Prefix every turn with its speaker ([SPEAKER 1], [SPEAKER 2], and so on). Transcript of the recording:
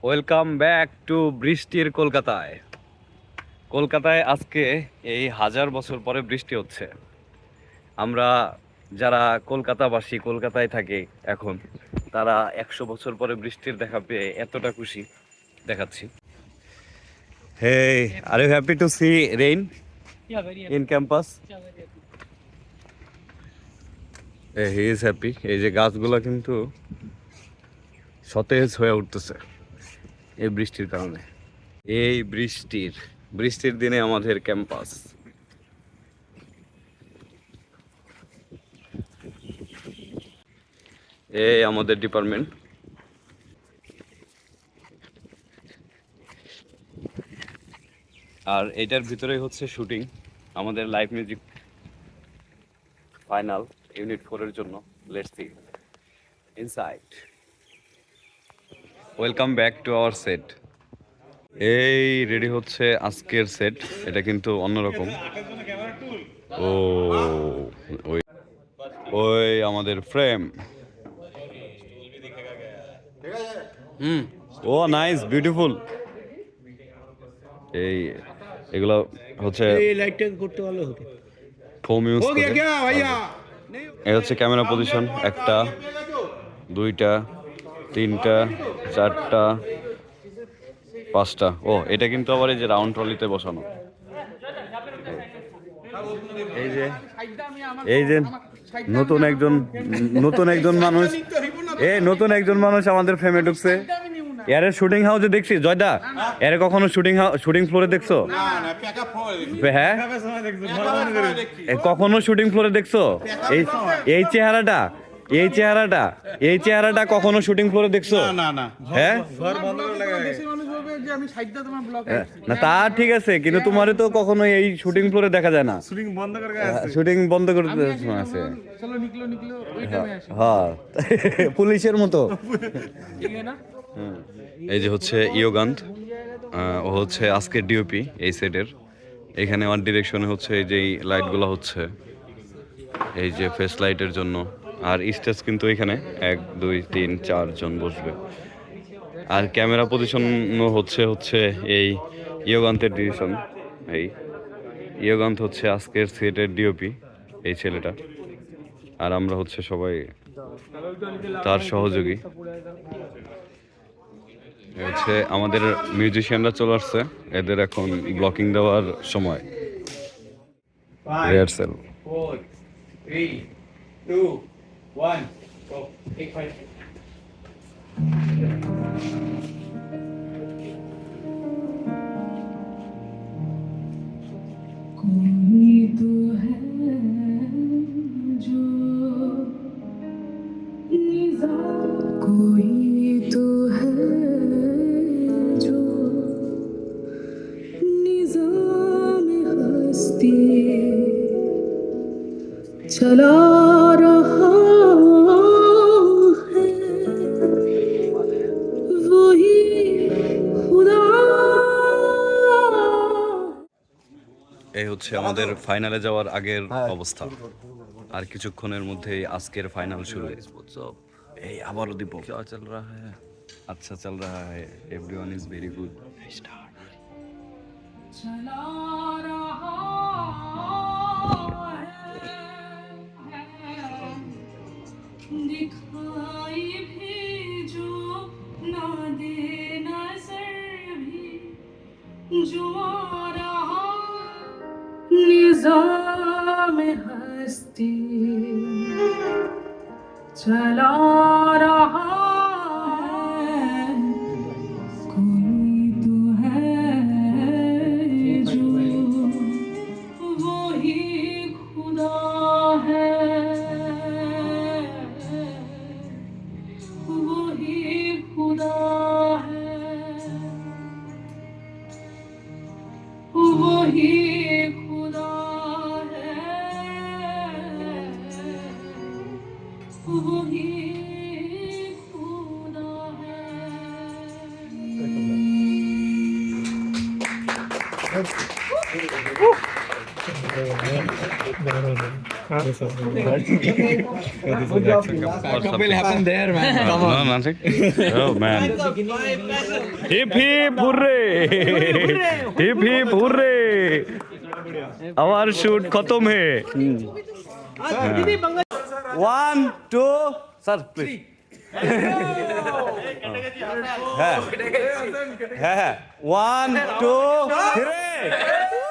[SPEAKER 1] Welcome back to বৃষ্টির কলকাতায়। কলকাতায় আজকে এই 1000 বছর পরে বৃষ্টি হচ্ছে। আমরা যারা কলকাতাবাসী, কলকাতায় থাকি এখন, তারা 100 বছর পরে বৃষ্টির দেখা পেয়ে এতটা খুশি দেখাচ্ছি। Hey, are you happy to see rain in campus? He is happy. এই যে গাছগুলো কিন্তু সতেজ হয়ে উঠতেছে এই বৃষ্টির কারণে। এই বৃষ্টির দিনে আমাদের ক্যাম্পাস। এই আমাদের ডিপার্টমেন্ট। আর এটার ভিতরেই হচ্ছে শুটিং আমাদের লাইভ মিউজিক ফাইনাল ইউনিট 4 এর জন্য। Let's see inside. Welcome back to our set. এই রেডি হচ্ছে আজকের সেট। এটা কিন্তু অন্যরকম। ও ওই ওই আমাদের ফ্রেম। ও নাইস, বিউটিফুল। এই এগুলো হচ্ছে
[SPEAKER 2] এই লাইটটা করতে ভালো হতো।
[SPEAKER 1] ফোম ইউজ করে। এই হচ্ছে ক্যামেরা পজিশন, 1টা 2টা 3টা 4টা 5টা। ও এটা কিন্তু আবার এই যে রাউন্ড ট্রলিতে বসানো। এই যে নতুন একজন মানুষ আমাদের ফ্রেমে ঢুকছে। এর শুটিং হাউসে দেখছি জয়দা, এর কখনো শুটিং ফ্লোরে দেখছো? হ্যাঁ, কখনো শুটিং ফ্লোরে দেখছো? এই চেহারাটা কখনো শুটিং ফ্লোরে দেখছো? হ্যাঁ না, তা ঠিক আছে, কিন্তু তোমারে তো কখনো এই শুটিং ফ্লোরে দেখা যায় না। শুটিং বন্ধ করে আছে। হ্যাঁ, পুলিশের মতো। এই যে হচ্ছে ইয়োগান্ত, ও হচ্ছে আজকের ডিওপি এই সেটের। এখানে ওয়ান ডিরেকশনে হচ্ছে এই যে লাইটগুলো হচ্ছে এই যে ফেস লাইটের জন্য। আর স্টেজ কিন্তু এখানে 1 2 3 4 জন বসবে। আর ক্যামেরা পজিশন হচ্ছে এই ইয়োগান্তের ডিরেকশন। এই ইয়োগান্ত হচ্ছে আজকের সেটের ডিওপি, এই ছেলেটা। আর আমরা হচ্ছে সবাই তার সহযোগী। হচ্ছে আমাদের মিউজিশিয়ানরা চলে আসছে, এদের এখন ব্লকিং দেওয়ার সময়। রিহার্সাল।
[SPEAKER 2] 4 3 2 1 go take 5
[SPEAKER 3] कोई तो है जो निज़ाम, कोई तो है जो निज़ाम हस्ती चला रहा है, वही खुदा।
[SPEAKER 1] এই হচ্ছে আমাদের ফাইনালে যাওয়ার আগের অবস্থা। আর কিছুক্ষণের মধ্যেই আজকের ফাইনাল শুরু। এই আবারও দীপক, क्या चल रहा है? अच्छा चल रहा है, everyone is very good. Start.
[SPEAKER 3] चला रहा है, दिखाई भी जो ना दे नजर भी, जो आ रहा निज़ाम हस्ती चला रहा है, कोई तो है जो वही खुदा है, वही खुदा है, वही खुदा है, वही खुदा है।
[SPEAKER 2] will happen there, man. Come on.
[SPEAKER 1] No, nothing. Oh man. Hip hip hooray! Hip hip hooray! Our shoot khatam hai. 1 2 sir please. হ্যাঁ 1 2 3